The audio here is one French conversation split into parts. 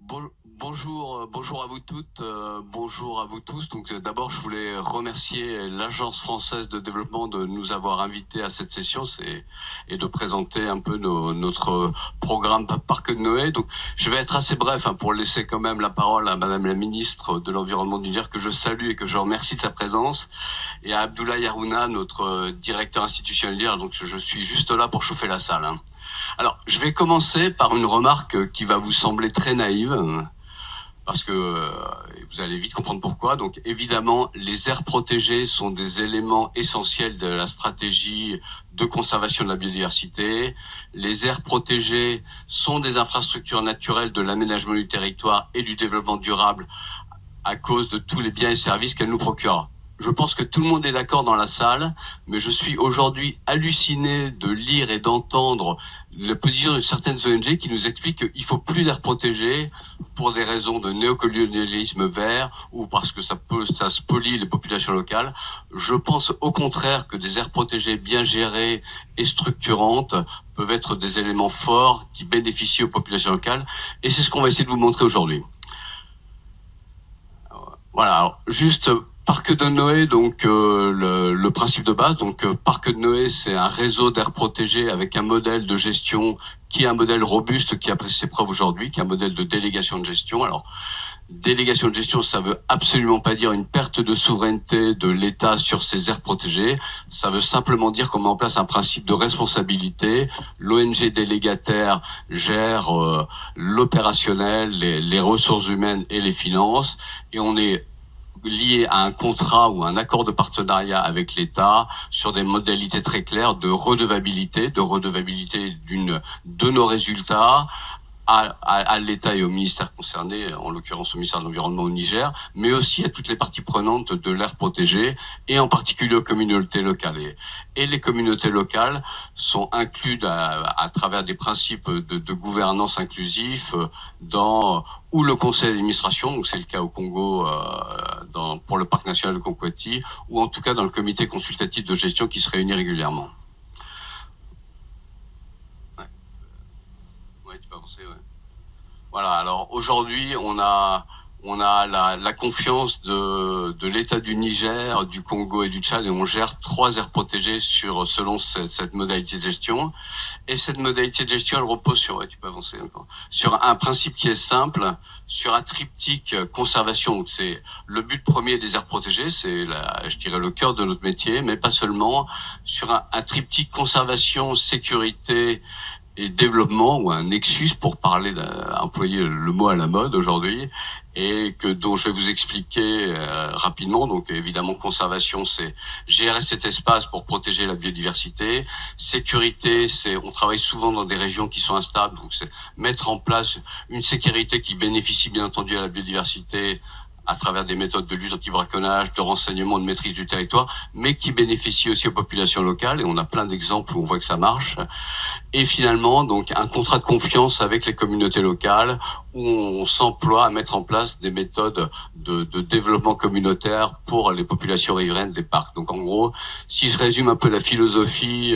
Bonjour à vous toutes, bonjour à vous tous. Donc d'abord, je voulais remercier l'Agence française de développement de nous avoir invités à cette session et de présenter un peu notre programme Parc de Noé. Donc je vais être assez bref pour laisser quand même la parole à Madame la ministre de l'Environnement du Niger, que je salue et que je remercie de sa présence, et à Abdoulaye Harouna, notre directeur institutionnel Niger. Donc je suis juste là pour chauffer la salle. Alors, je vais commencer par une remarque qui va vous sembler très naïve, parce que vous allez vite comprendre pourquoi. Donc, évidemment, les aires protégées sont des éléments essentiels de la stratégie de conservation de la biodiversité. Les aires protégées sont des infrastructures naturelles de l'aménagement du territoire et du développement durable à cause de tous les biens et services qu'elles nous procurent. Je pense que tout le monde est d'accord dans la salle, mais je suis aujourd'hui halluciné de lire et d'entendre la position de certaines ONG qui nous expliquent qu'il ne faut plus l'air protégé pour des raisons de néocolonialisme vert ou parce que ça spolie les populations locales. Je pense au contraire que des aires protégées bien gérées et structurantes peuvent être des éléments forts qui bénéficient aux populations locales, et c'est ce qu'on va essayer de vous montrer aujourd'hui. Voilà, alors, juste Parc de Noé, donc le principe de base. Donc Parc de Noé, c'est un réseau d'aires protégées avec un modèle de gestion qui est un modèle robuste, qui a pris ses preuves aujourd'hui, qui est un modèle de délégation de gestion. Alors, délégation de gestion, ça veut absolument pas dire une perte de souveraineté de l'État sur ces aires protégées. Ça veut simplement dire qu'on met en place un principe de responsabilité. L'ONG délégataire gère l'opérationnel, les ressources humaines et les finances, et on est lié à un contrat ou un accord de partenariat avec l'État sur des modalités très claires de redevabilité de nos résultats à l'État et au ministère concerné, en l'occurrence au ministère de l'Environnement au Niger, mais aussi à toutes les parties prenantes de l'aire protégée, et en particulier aux communautés locales. Et les communautés locales sont incluses à travers des principes de gouvernance inclusif ou le conseil d'administration, donc c'est le cas au Congo pour le parc national de Konkwati, ou en tout cas dans le comité consultatif de gestion qui se réunit régulièrement. Ouais, tu peux avancer, ouais. Voilà, alors aujourd'hui, on a la confiance de l'État du Niger, du Congo et du Tchad, et on gère 3 aires protégées selon cette modalité de gestion. Et cette modalité de gestion, elle repose sur, ouais, tu peux avancer encore, sur un principe qui est simple, sur un triptyque conservation. Donc c'est le but premier des aires protégées, c'est je dirais le cœur de notre métier, mais pas seulement, sur un triptyque conservation, sécurité et développement, ou un nexus pour employer le mot à la mode aujourd'hui, et dont je vais vous expliquer rapidement. Donc évidemment, conservation, c'est gérer cet espace pour protéger la biodiversité. Sécurité, on travaille souvent dans des régions qui sont instables, donc c'est mettre en place une sécurité qui bénéficie bien entendu à la biodiversité à travers des méthodes de lutte anti-braconnage, de renseignement, de maîtrise du territoire, mais qui bénéficie aussi aux populations locales, et on a plein d'exemples où on voit que ça marche. Et finalement, donc, un contrat de confiance avec les communautés locales où on s'emploie à mettre en place des méthodes de développement communautaire pour les populations riveraines des parcs. Donc, en gros, si je résume un peu la philosophie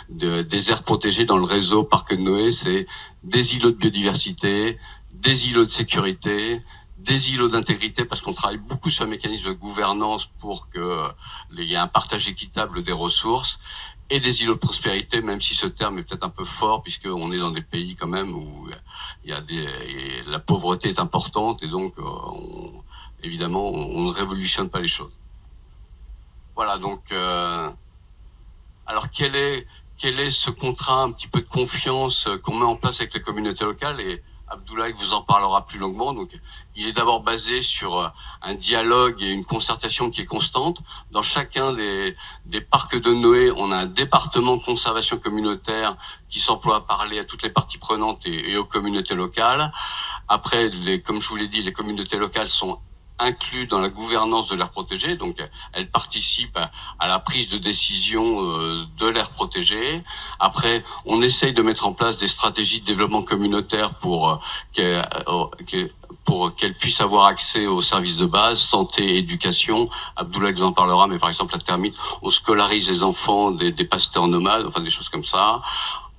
des aires protégées dans le réseau Parc de Noé, c'est des îlots de biodiversité, des îlots de sécurité, des îlots d'intégrité, parce qu'on travaille beaucoup sur un mécanisme de gouvernance pour qu'il y ait un partage équitable des ressources, et des îlots de prospérité, même si ce terme est peut-être un peu fort, puisqu'on est dans des pays quand même où la pauvreté est importante, et donc évidemment on ne révolutionne pas les choses. Voilà, donc alors quel est ce contrat un petit peu de confiance qu'on met en place avec les communautés locales? Et Abdoulaye vous en parlera plus longuement. Donc, il est d'abord basé sur un dialogue et une concertation qui est constante. Dans chacun des parcs de Noé, on a un département de conservation communautaire qui s'emploie à parler à toutes les parties prenantes et aux communautés locales. Après, comme je vous l'ai dit, les communautés locales sont inclus dans la gouvernance de l'aire protégée, donc elles participent à la prise de décision de l'aire protégée. Après, on essaye de mettre en place des stratégies de développement communautaire pour qu'elles puissent avoir accès aux services de base, santé, éducation. Abdoulaye vous en parlera, mais par exemple à Termite, on scolarise les enfants des pasteurs nomades, enfin des choses comme ça.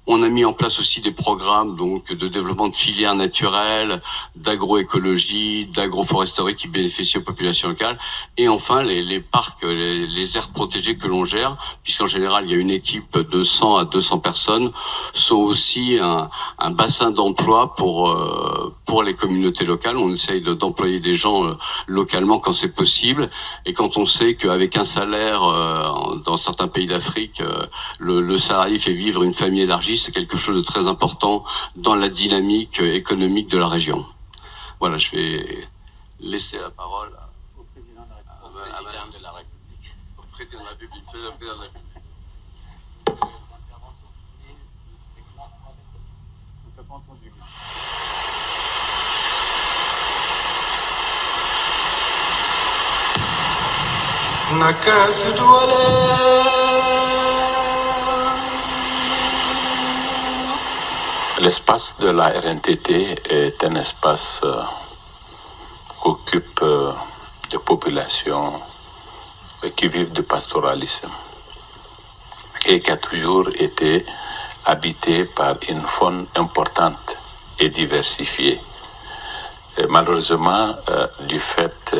On a mis en place aussi des programmes donc de développement de filières naturelles, d'agroécologie, d'agroforesterie qui bénéficient aux populations locales. Et enfin, les parcs, les aires protégées que l'on gère, puisqu'en général, il y a une équipe de 100 à 200 personnes, sont aussi un bassin d'emploi pour les communautés locales. On essaye d'employer des gens localement quand c'est possible. Et quand on sait qu'avec un salaire, dans certains pays d'Afrique, le salarié fait vivre une famille élargie, c'est quelque chose de très important dans la dynamique économique de la région. Voilà, je vais laisser la parole au président de la République. Au président de la République. C'est le président de la République. On t'a pas entendu. L'espace de la RNTT est un espace qui occupe des populations qui vivent du pastoralisme et qui a toujours été habité par une faune importante et diversifiée. Et malheureusement, du fait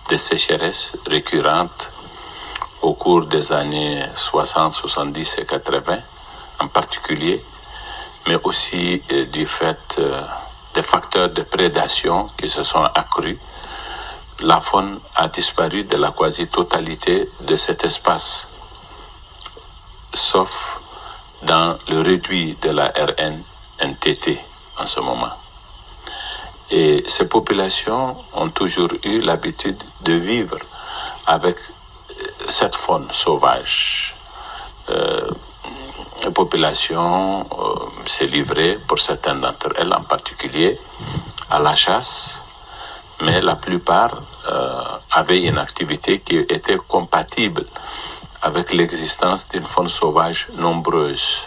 des sécheresses récurrentes au cours des années 60, 70 et 80 en particulier, mais aussi du fait des facteurs de prédation qui se sont accrus, la faune a disparu de la quasi-totalité de cet espace, sauf dans le réduit de la RNTT en ce moment. Et ces populations ont toujours eu l'habitude de vivre avec cette faune sauvage. La population s'est livrée, pour certaines d'entre elles en particulier, à la chasse, mais la plupart avaient une activité qui était compatible avec l'existence d'une faune sauvage nombreuse.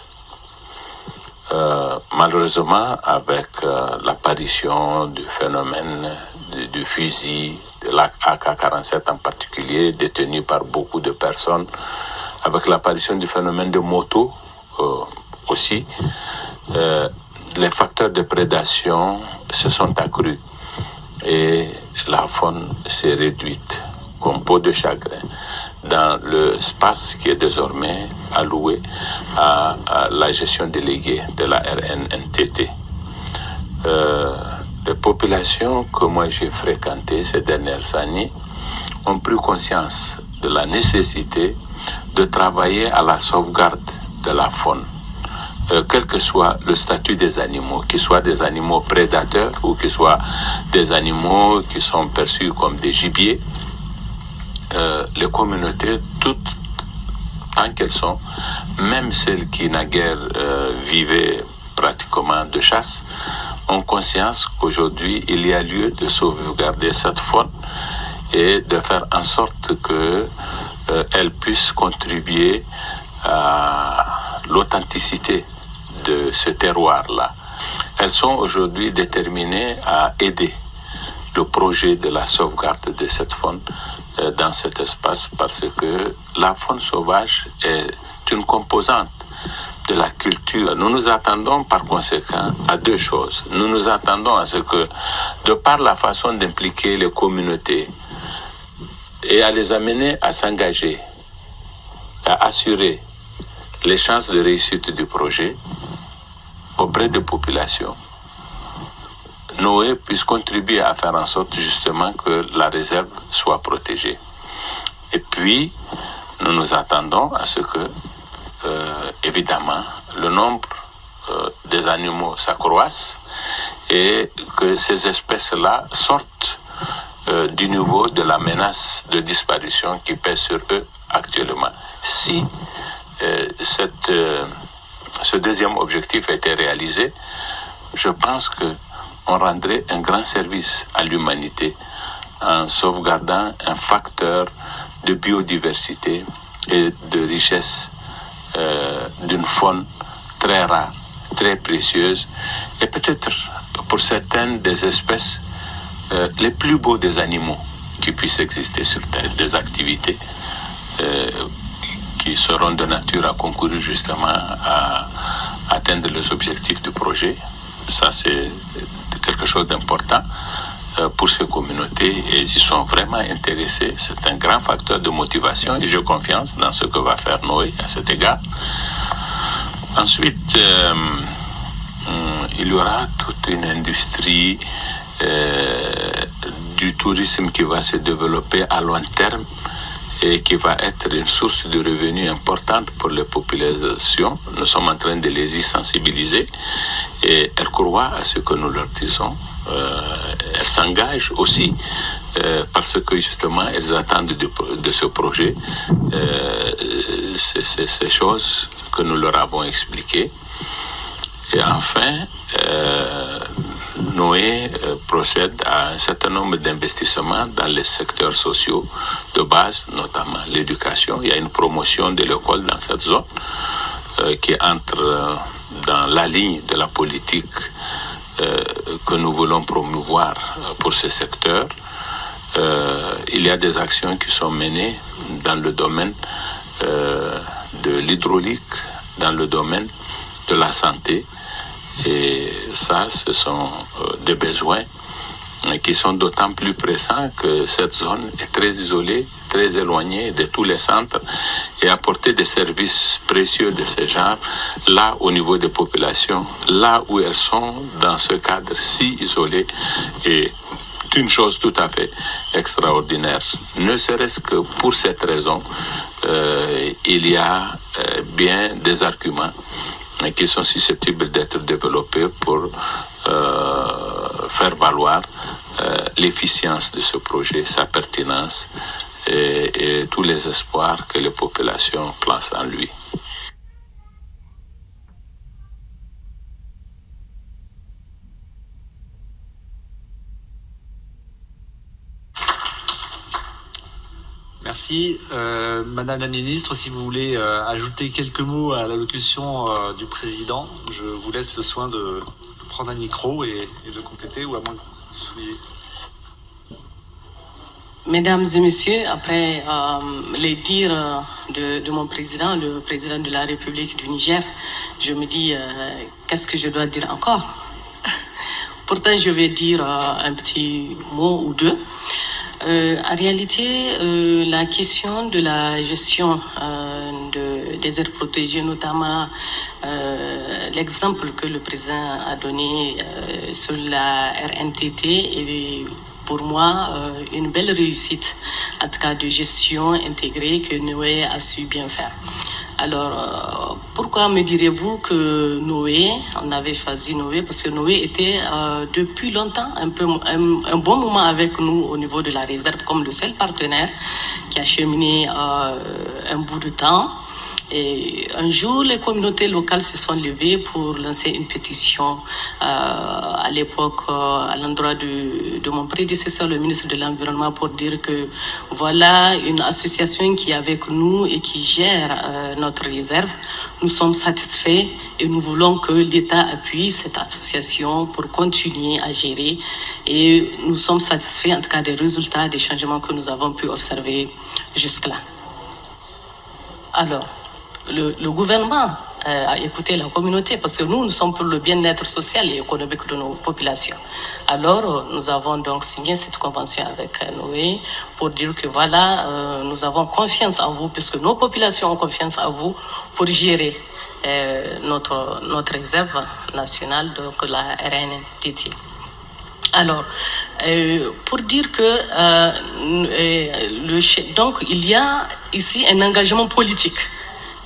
Malheureusement, avec l'apparition du phénomène du fusil, de l'AK-47 en particulier, détenu par beaucoup de personnes, avec l'apparition du phénomène de moto aussi, les facteurs de prédation se sont accrus et la faune s'est réduite comme peau de chagrin dans l'espace qui est désormais alloué à la gestion déléguée de la RNNTT. Les populations que moi j'ai fréquentées ces dernières années ont pris conscience de la nécessité de travailler à la sauvegarde de la faune, quel que soit le statut des animaux, qu'ils soient des animaux prédateurs ou qu'ils soient des animaux qui sont perçus comme des gibiers. Les communautés, toutes, tant qu'elles sont, même celles qui naguère vivaient pratiquement de chasse, ont conscience qu'aujourd'hui, il y a lieu de sauvegarder cette faune et de faire en sorte qu'elle puisse contribuer à l'authenticité de ce terroir-là. Elles sont aujourd'hui déterminées à aider le projet de la sauvegarde de cette faune dans cet espace parce que la faune sauvage est une composante de la culture. Nous nous attendons par conséquent à deux choses. Nous nous attendons à ce que, de par la façon d'impliquer les communautés et à les amener à s'engager, à assurer les chances de réussite du projet auprès des populations, Noé puisse contribuer à faire en sorte justement que la réserve soit protégée. Et puis, nous nous attendons à ce que, évidemment, le nombre des animaux s'accroisse et que ces espèces-là sortent du niveau de la menace de disparition qui pèse sur eux actuellement. Si ce deuxième objectif était réalisé, je pense qu'on rendrait un grand service à l'humanité en sauvegardant un facteur de biodiversité et de richesse d'une faune très rare, très précieuse, et peut-être pour certaines des espèces les plus beaux des animaux qui puissent exister sur Terre, des activités qui seront de nature à concourir justement atteindre les objectifs du projet. Ça, c'est quelque chose d'important pour ces communautés et ils y sont vraiment intéressés. C'est un grand facteur de motivation et j'ai confiance dans ce que va faire Noé à cet égard. Ensuite, il y aura toute une industrie du tourisme qui va se développer à long terme et qui va être une source de revenus importante pour les populations. Nous sommes en train de les y sensibiliser et elles croient à ce que nous leur disons. Elles s'engagent aussi parce que justement elles attendent de ce projet ces choses que nous leur avons expliquées. Et enfin, Noé procède à un certain nombre d'investissements dans les secteurs sociaux de base, notamment l'éducation. Il y a une promotion de l'école dans cette zone qui entre dans la ligne de la politique que nous voulons promouvoir pour ce secteur. Il y a des actions qui sont menées dans le domaine de l'hydraulique, dans le domaine de la santé. Et ça, ce sont des besoins qui sont d'autant plus pressants que cette zone est très isolée, très éloignée de tous les centres et apporter des services précieux de ce genre là au niveau des populations, là où elles sont dans ce cadre si isolé est une chose tout à fait extraordinaire. Ne serait-ce que pour cette raison, il y a bien des arguments qui sont susceptibles d'être développés pour faire valoir l'efficience de ce projet, sa pertinence et tous les espoirs que les populations placent en lui. Merci. Madame la ministre, si vous voulez ajouter quelques mots à l'allocution du président, je vous laisse le soin de prendre un micro et de compléter, ou à moins que vous soyez... Mesdames et messieurs, après les dires de mon président, le président de la République du Niger, je me dis, qu'est-ce que je dois dire encore? Pourtant, je vais dire un petit mot ou deux. En réalité, la question de la gestion des aires protégées, notamment l'exemple que le président a donné sur la RNTT, est pour moi une belle réussite, en tout cas de gestion intégrée que Noé a su bien faire. Alors, pourquoi me direz-vous que Noé, on avait choisi Noé, parce que Noé était depuis longtemps un bon moment avec nous au niveau de la réserve, comme le seul partenaire qui a cheminé un bout de temps. Et un jour, les communautés locales se sont levées pour lancer une pétition à l'époque à l'endroit de mon prédécesseur, le ministre de l'Environnement, pour dire que voilà une association qui est avec nous et qui gère notre réserve. Nous sommes satisfaits et nous voulons que l'État appuie cette association pour continuer à gérer. Et nous sommes satisfaits en tout cas des résultats, des changements que nous avons pu observer jusque-là. Alors, le gouvernement a écouté la communauté parce que nous sommes pour le bien-être social et économique de nos populations. Alors, nous avons donc signé cette convention avec Noé pour dire que voilà, nous avons confiance en vous puisque nos populations ont confiance en vous pour gérer notre réserve nationale, donc la RNTT. Alors, pour dire que donc il y a ici un engagement politique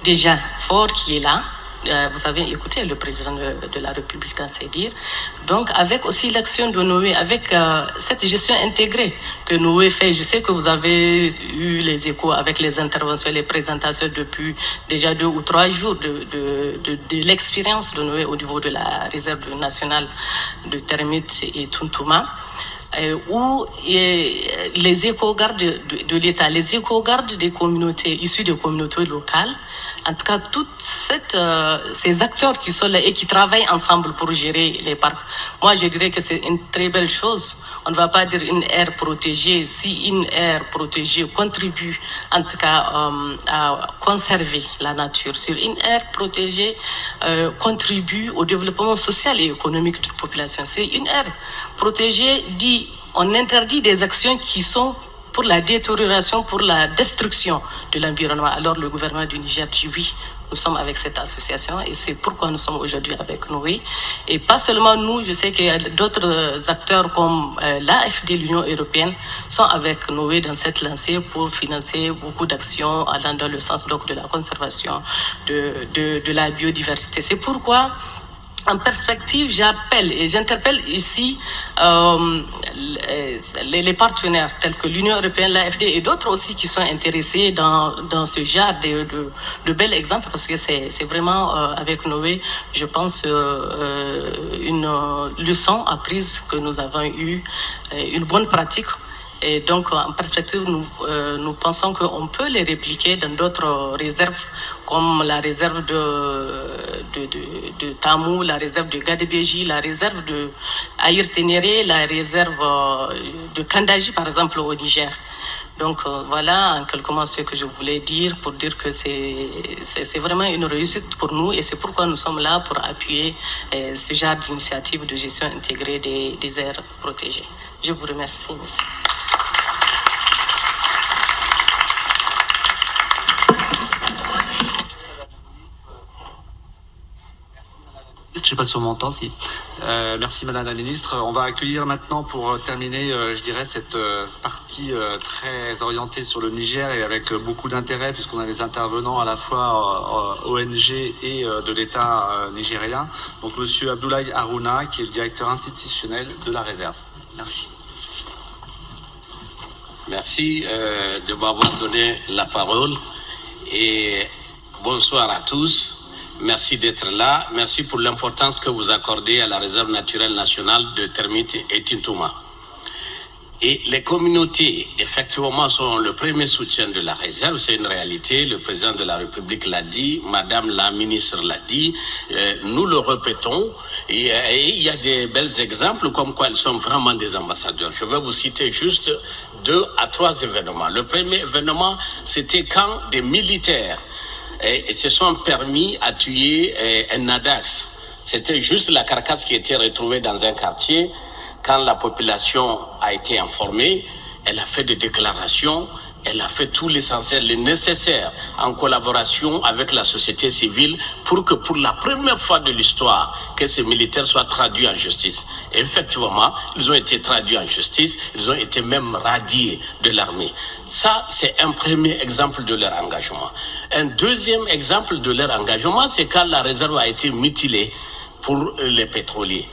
déjà fort qui est là. Vous avez écouté le président de la République dans ses dires. Donc, avec aussi l'action de Noé, avec cette gestion intégrée que Noé fait, je sais que vous avez eu les échos avec les interventions, les présentations depuis déjà 2 ou 3 jours de l'expérience de Noé au niveau de la réserve nationale de Termites et Tuntouma. où les éco-gardes de l'État, les éco-gardes des communautés, issus des communautés locales, en tout cas, tous ces acteurs qui sont là et qui travaillent ensemble pour gérer les parcs, moi je dirais que c'est une très belle chose. On ne va pas dire une aire protégée. Si une aire protégée contribue en tout cas à conserver la nature, si une aire protégée contribue au développement social et économique d'une population, c'est une aire protégée dit on interdit des actions qui sont pour la détérioration, pour la destruction de l'environnement. Alors le gouvernement du Niger dit oui, nous sommes avec cette association et c'est pourquoi nous sommes aujourd'hui avec Noé. Et pas seulement nous, je sais qu'il y a d'autres acteurs comme l'AFD, l'Union européenne, sont avec Noé dans cette lancée pour financer beaucoup d'actions allant dans le sens donc, de la conservation de la biodiversité. C'est pourquoi en perspective, j'appelle et j'interpelle ici les partenaires tels que l'Union européenne, l'AFD et d'autres aussi qui sont intéressés dans ce genre de bels exemples parce que c'est vraiment avec Noé, je pense, une leçon apprise que nous avons eue, une bonne pratique. Et donc, en perspective, nous pensons qu'on peut les répliquer dans d'autres réserves, comme la réserve de Tamou, la réserve de Gadebéji, la réserve de Aïr Ténéré, la réserve de Kandaji, par exemple, au Niger. Donc, voilà en quelques mots ce que je voulais dire pour dire que c'est vraiment une réussite pour nous et c'est pourquoi nous sommes là pour appuyer ce genre d'initiative de gestion intégrée des aires protégées. Je vous remercie, monsieur. Je ne sais pas si on m'entend, si. Merci Madame la Ministre. On va accueillir maintenant pour terminer, je dirais, cette partie très orientée sur le Niger et avec beaucoup d'intérêt puisqu'on a des intervenants à la fois ONG et de l'État nigérien. Donc Monsieur Abdoulaye Harouna, qui est le directeur institutionnel de la réserve. Merci. Merci de m'avoir donné la parole et bonsoir à tous. Merci d'être là. Merci pour l'importance que vous accordez à la réserve naturelle nationale de Termite et Tintouma. Et les communautés, effectivement, sont le premier soutien de la réserve. C'est une réalité. Le président de la République l'a dit. Madame la ministre l'a dit. Nous le répétons. Et il y a des bels exemples comme quoi elles sont vraiment des ambassadeurs. Je vais vous citer juste 2 à 3 événements. Le premier événement, c'était quand des militaires et se sont permis à tuer un Nadax. C'était juste la carcasse qui était retrouvée dans un quartier. Quand la population a été informée, elle a fait des déclarations, elle a fait tout l'essentiel, le nécessaire, en collaboration avec la société civile, pour que pour la première fois de l'histoire, que ces militaires soient traduits en justice. Et effectivement, ils ont été traduits en justice, ils ont été même radiés de l'armée. Ça, c'est un premier exemple de leur engagement. Un deuxième exemple de leur engagement, c'est quand la réserve a été mutilée pour les pétroliers.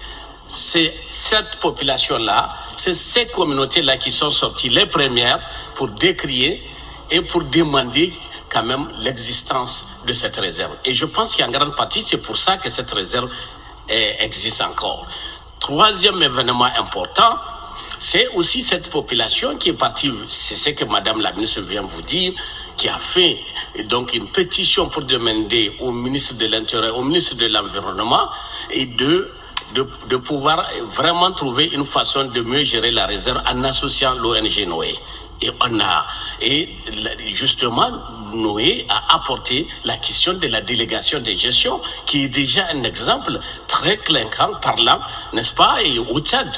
C'est cette population-là, c'est ces communautés-là qui sont sorties les premières pour décrier et pour demander quand même l'existence de cette réserve. Et je pense qu'en grande partie, c'est pour ça que cette réserve existe encore. Troisième événement important, c'est aussi cette population qui est partie, c'est ce que Madame la ministre vient vous dire, qui a fait donc une pétition pour demander au ministre de l'Intérieur, au ministre de l'Environnement et de pouvoir vraiment trouver une façon de mieux gérer la réserve en associant l'ONG Noé. Et justement, Noé a apporté la question de la délégation de gestion, qui est déjà un exemple très clinquant, parlant, n'est-ce pas, et au Tchad.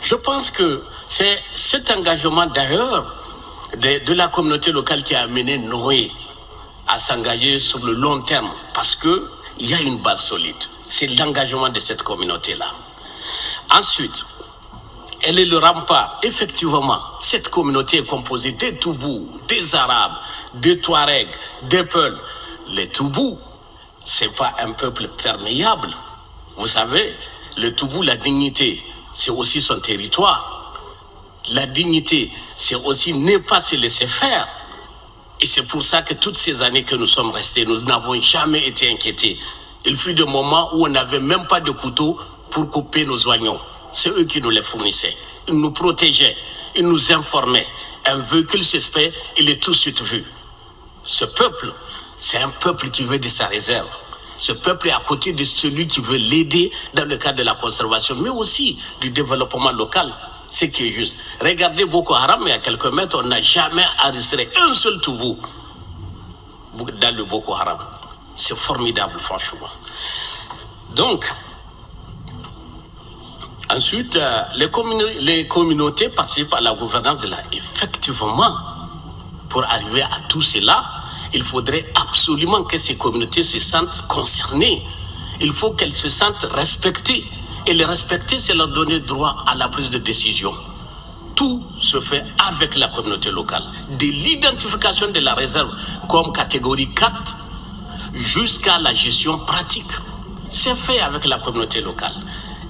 Je pense que c'est cet engagement d'ailleurs de la communauté locale qui a amené Noé à s'engager sur le long terme, parce que il y a une base solide. C'est l'engagement de cette communauté-là. Ensuite, elle est le rempart. Effectivement, cette communauté est composée des Toubous, des Arabes, des Touaregs, des Peuls. Les Toubous, c'est pas un peuple perméable. Vous savez, le Toubou, la dignité, c'est aussi son territoire. La dignité, c'est aussi ne pas se laisser faire. Et c'est pour ça que toutes ces années que nous sommes restés, nous n'avons jamais été inquiétés. Il fut des moments où on n'avait même pas de couteau pour couper nos oignons. C'est eux qui nous les fournissaient. il nous protégeait, il nous informait. Un véhicule suspect, il est tout de suite vu. Ce peuple, c'est un peuple qui veut de sa réserve. Ce peuple est à côté de celui qui veut l'aider dans le cadre de la conservation, mais aussi du développement local, ce qui est juste. Regardez Boko Haram, il y a quelques mètres, on n'a jamais enregistré un seul toubou dans le Boko Haram. C'est formidable, franchement. Donc, ensuite, les communautés participent à la gouvernance de la... Effectivement, pour arriver à tout cela, il faudrait absolument que ces communautés se sentent concernées. Il faut qu'elles se sentent respectées. Et les respecter, c'est leur donner droit à la prise de décision. Tout se fait avec la communauté locale. De l'identification de la réserve comme catégorie 4 jusqu'à la gestion pratique. C'est fait avec la communauté locale.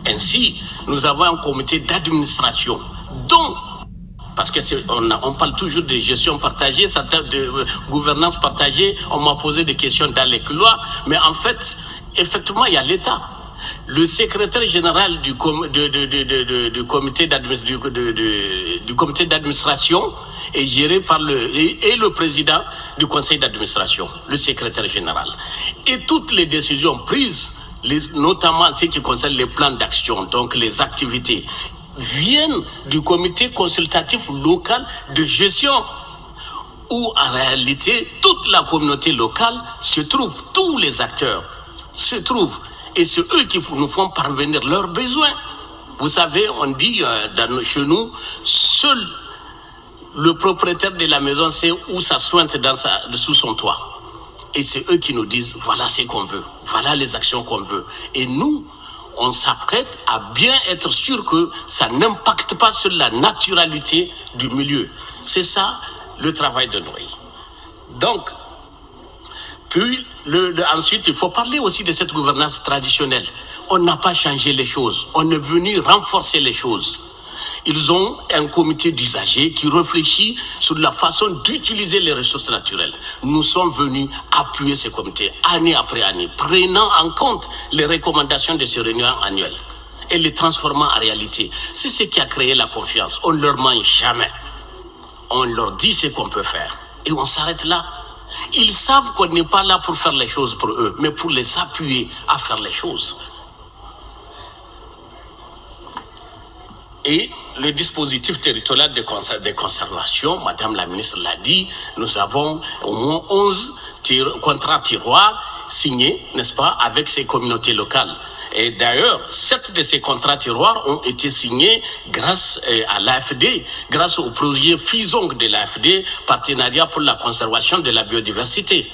Ainsi, nous avons un comité d'administration dont, parce que on parle toujours de gestion partagée, de gouvernance partagée, on m'a posé des questions dans les couloirs, mais en fait, effectivement, il y a l'État. Le secrétaire général du comité d'administration est géré par le président du conseil d'administration, le secrétaire général. Et toutes les décisions prises, notamment ce qui concerne les plans d'action, donc les activités, viennent du comité consultatif local de gestion, où en réalité toute la communauté locale se trouve, tous les acteurs se trouvent, et c'est eux qui nous font parvenir leurs besoins. Vous savez, on dit chez nous, seul le propriétaire de la maison sait où ça sointe sous son toit. Et c'est eux qui nous disent, voilà ce qu'on veut, voilà les actions qu'on veut. Et nous, on s'apprête à bien être sûr que ça n'impacte pas sur la naturalité du milieu. C'est ça le travail de Noé. Donc, puis ensuite, il faut parler aussi de cette gouvernance traditionnelle. On n'a pas changé les choses, on est venu renforcer les choses. Ils ont un comité d'usagers qui réfléchit sur la façon d'utiliser les ressources naturelles. Nous sommes venus appuyer ce comité année après année, prenant en compte les recommandations de ces réunions annuelles et les transformant en réalité. C'est ce qui a créé la confiance. On ne leur ment jamais. On leur dit ce qu'on peut faire. Et on s'arrête là. Ils savent qu'on n'est pas là pour faire les choses pour eux, mais pour les appuyer à faire les choses. Et le dispositif territorial de conservation, Madame la ministre l'a dit, nous avons au moins 11 contrats tiroirs signés, n'est-ce pas, avec ces communautés locales. Et d'ailleurs, 7 de ces contrats tiroirs ont été signés grâce à l'AFD, grâce au projet FISONG de l'AFD, Partenariat pour la conservation de la biodiversité.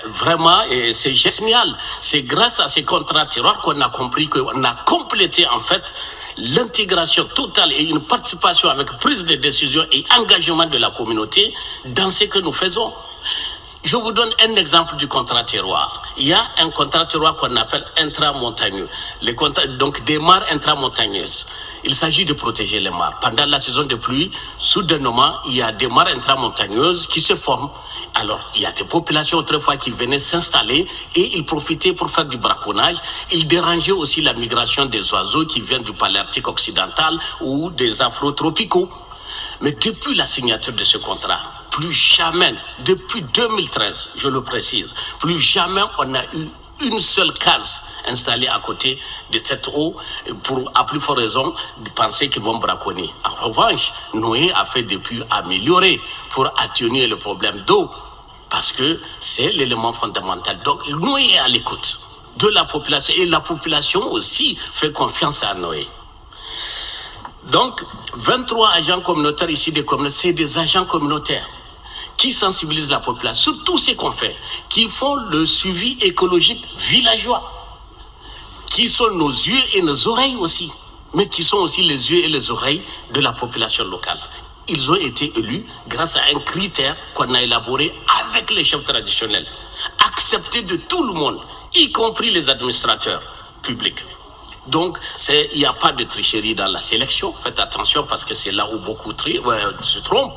Vraiment, c'est génial. C'est grâce à ces contrats tiroirs qu'on a compris qu'on a complété en fait l'intégration totale et une participation avec prise de décision et engagement de la communauté dans ce que nous faisons. Je vous donne un exemple du contrat terroir. Il y a un contrat terroir qu'on appelle intramontagneux. Donc des mares intramontagneuses. Il s'agit de protéger les mares. Pendant la saison de pluie, soudainement, il y a des mares intramontagneuses qui se forment. Alors, il y a des populations autrefois qui venaient s'installer et ils profitaient pour faire du braconnage. Ils dérangeaient aussi la migration des oiseaux qui viennent du paléarctique occidental ou des afrotropicaux. Mais depuis la signature de ce contrat, plus jamais, depuis 2013, je le précise, plus jamais on a eu une seule case installée à côté de cette eau pour, à plus forte raison, de penser qu'ils vont braconner. En revanche, Noé a fait des puits améliorés pour atténuer le problème d'eau parce que c'est l'élément fondamental. Donc, Noé est à l'écoute de la population et la population aussi fait confiance à Noé. Donc, 23 agents communautaires ici des communautés, c'est des agents communautaires qui sensibilisent la population sur tout ce qu'on fait, qui font le suivi écologique villageois, qui sont nos yeux et nos oreilles aussi, mais qui sont aussi les yeux et les oreilles de la population locale. Ils ont été élus grâce à un critère qu'on a élaboré avec les chefs traditionnels, accepté de tout le monde, y compris les administrateurs publics. Donc, il n'y a pas de tricherie dans la sélection. Faites attention parce que c'est là où beaucoup se trompent.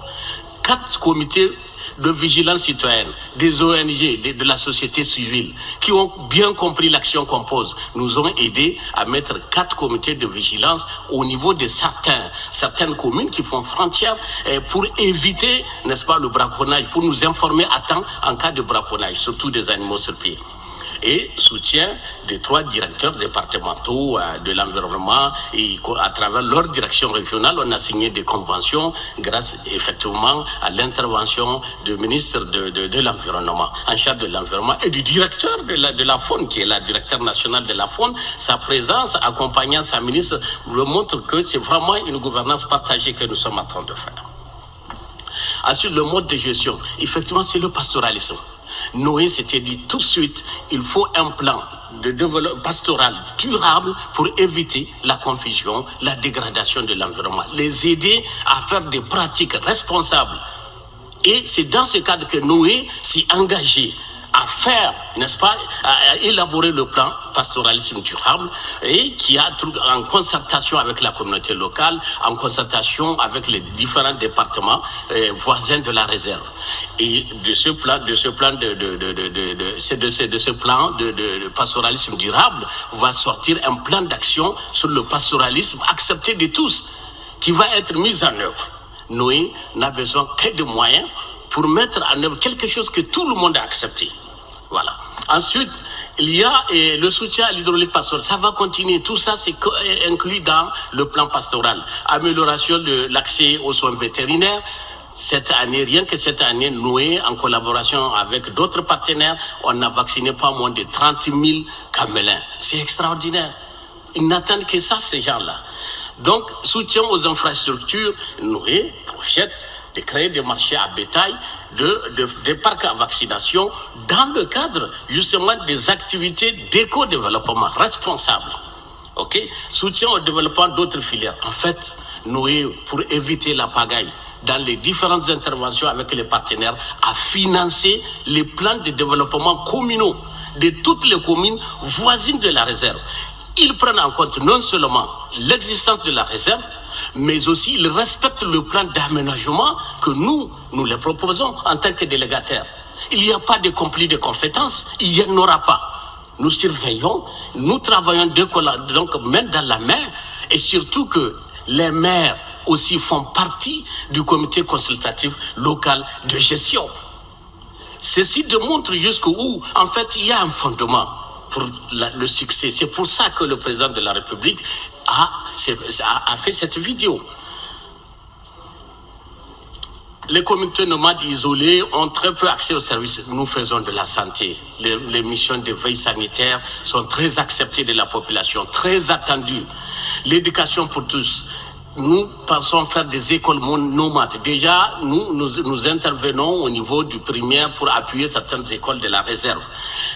4 comités de vigilance citoyenne, des ONG, de la société civile, qui ont bien compris l'action qu'on pose, nous ont aidés à mettre 4 comités de vigilance au niveau de certaines communes qui font frontière pour éviter, n'est-ce pas, le braconnage, pour nous informer à temps en cas de braconnage, surtout des animaux sur pied. Et soutien des 3 directeurs départementaux de l'environnement et à travers leur direction régionale, on a signé des conventions grâce effectivement à l'intervention du ministre de l'environnement, en charge de l'environnement et du directeur de la faune, qui est la directeur nationale de la faune. Sa présence accompagnant sa ministre le montre que c'est vraiment une gouvernance partagée que nous sommes en train de faire. Ensuite, le mode de gestion, effectivement, c'est le pastoralisme. Noé s'était dit tout de suite, il faut un plan de développement pastoral durable pour éviter la confusion, la dégradation de l'environnement, les aider à faire des pratiques responsables. Et c'est dans ce cadre que Noé s'est engagé à faire, n'est-ce pas, à élaborer le plan pastoralisme durable et qui a, en concertation avec la communauté locale, en concertation avec les différents départements voisins de la réserve. Et de ce plan de pastoralisme durable va sortir un plan d'action sur le pastoralisme accepté de tous, qui va être mis en œuvre. Noé n'a besoin que de moyens pour mettre en œuvre quelque chose que tout le monde a accepté. Voilà. Ensuite, il y a le soutien à l'hydraulique pastorale. Ça va continuer. Tout ça, c'est inclus dans le plan pastoral. Amélioration de l'accès aux soins vétérinaires. Cette année, rien que cette année, Noé, en collaboration avec d'autres partenaires, on a vacciné pas moins de 30 000 camélins. C'est extraordinaire. Ils n'attendent que ça, ces gens-là. Donc, soutien aux infrastructures, Noé projette de créer des marchés à bétail, des parcs à vaccination dans le cadre justement des activités d'éco-développement responsable. Ok? Soutien au développement d'autres filières. En fait, Noé, pour éviter la pagaille, dans les différentes interventions avec les partenaires, a financé les plans de développement communaux de toutes les communes voisines de la réserve. Ils prennent en compte non seulement l'existence de la réserve, mais aussi ils respectent le plan d'aménagement que nous les proposons en tant que délégataires. Il n'y a pas de conflit de compétences, il n'y en aura pas. Nous surveillons, nous travaillons donc main dans la main, et surtout que les maires aussi font partie du comité consultatif local de gestion. Ceci démontre jusqu'où, en fait, il y a un fondement pour le succès. C'est pour ça que le président de la République a fait cette vidéo. Les communautés nomades isolées ont très peu accès aux services. Nous faisons de la santé. Les missions de veille sanitaire sont très acceptées de la population, très attendues. L'éducation pour tous. Nous pensons faire des écoles nomades. Déjà, nous intervenons au niveau du primaire pour appuyer certaines écoles de la réserve.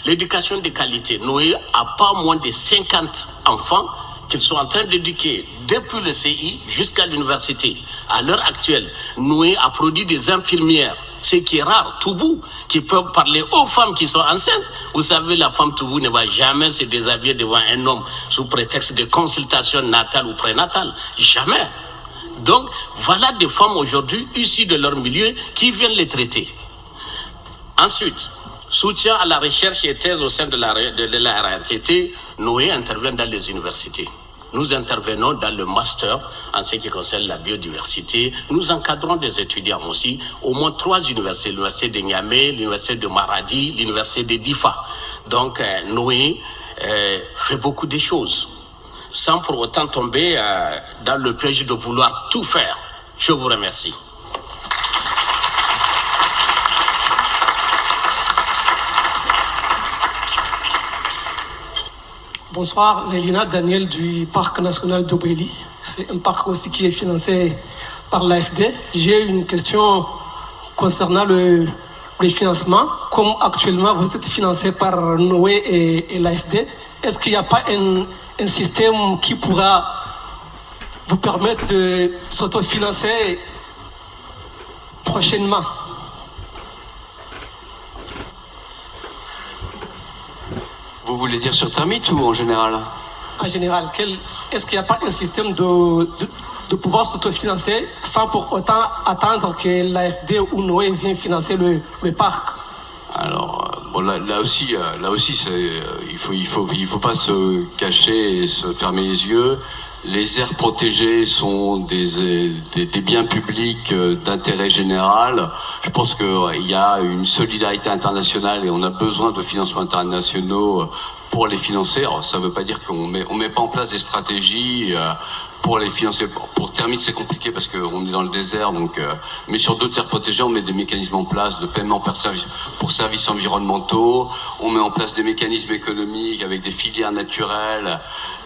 L'éducation de qualité. Noé a pas moins de 50 enfants qu'ils sont en train d'éduquer depuis le CI jusqu'à l'université. À l'heure actuelle, Noé a produit des infirmières, ce qui est rare, Toubou, qui peuvent parler aux femmes qui sont enceintes. Vous savez, la femme Toubou ne va jamais se déshabiller devant un homme sous prétexte de consultation natale ou prénatale. Jamais. Donc, voilà des femmes aujourd'hui issues de leur milieu qui viennent les traiter. Ensuite, soutien à la recherche et thèse au sein de la RNTT, Noé intervient dans les universités. Nous intervenons dans le master en ce qui concerne la biodiversité. Nous encadrons des étudiants aussi, au moins 3 universités, l'université de Niamey, l'université de Maradi, l'université de Difa. Donc Noé fait beaucoup de choses, sans pour autant tomber dans le piège de vouloir tout faire. Je vous remercie. Bonsoir, Lélina Daniel du Parc national d'Obéli. C'est un parc aussi qui est financé par l'AFD. J'ai une question concernant le financement. Comme actuellement vous êtes financé par Noé et l'AFD, est-ce qu'il n'y a pas un système qui pourra vous permettre de s'autofinancer prochainement? Vous voulez dire sur Termite ou en général? En général, est-ce qu'il n'y a pas un système de de pouvoir s'autofinancer sans pour autant attendre que l'AFD ou Noé viennent financer le parc. Alors, bon, là aussi, il faut pas se cacher et se fermer les yeux. Les aires protégées sont des biens publics d'intérêt général. Je pense qu'il y a une solidarité internationale et on a besoin de financements internationaux pour les financer. Alors, ça ne veut pas dire qu'on met pas en place des stratégies pour les financer. Pour terminer, c'est compliqué parce qu'on est dans le désert, donc. Mais sur d'autres aires protégées, on met des mécanismes en place de paiement pour services environnementaux. On met en place des mécanismes économiques avec des filières naturelles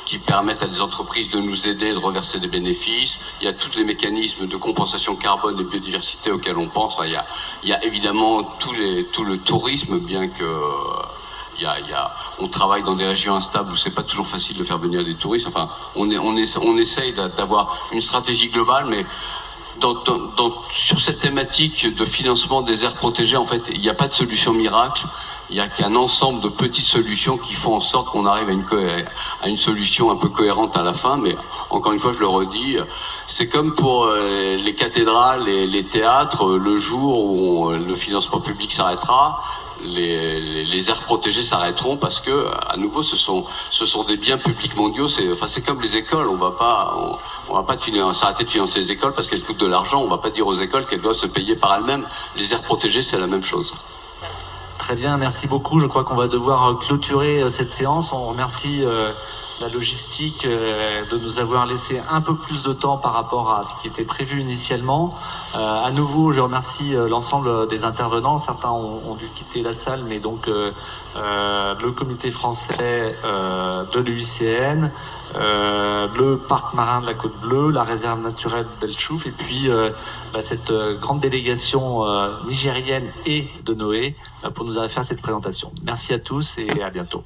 qui permettent à des entreprises de nous aider, de reverser des bénéfices. Il y a tous les mécanismes de compensation carbone et biodiversité auxquels on pense. Enfin, il y a évidemment tout le tourisme, bien que on travaille dans des régions instables où c'est pas toujours facile de faire venir des touristes. Enfin, on essaye d'avoir une stratégie globale, mais sur cette thématique de financement des aires protégées, en fait, il n'y a pas de solution miracle. Il n'y a qu'un ensemble de petites solutions qui font en sorte qu'on arrive à une solution un peu cohérente à la fin. Mais encore une fois, je le redis, c'est comme pour les cathédrales et les théâtres. Le jour où le financement public s'arrêtera, les aires protégées s'arrêteront parce que, à nouveau, ce sont des biens publics mondiaux. C'est comme les écoles. On va pas s'arrêter de financer les écoles parce qu'elles coûtent de l'argent. On va pas dire aux écoles qu'elles doivent se payer par elles-mêmes. Les aires protégées, c'est la même chose. Très bien, merci beaucoup. Je crois qu'on va devoir clôturer cette séance. On remercie la logistique de nous avoir laissé un peu plus de temps par rapport à ce qui était prévu initialement. À nouveau, je remercie l'ensemble des intervenants. Certains ont dû quitter la salle, mais donc le comité français de l'UICN, le parc marin de la Côte Bleue, la réserve naturelle d'El-Chouf, et puis cette grande délégation nigérienne et de Noé pour nous avoir fait cette présentation. Merci à tous et à bientôt.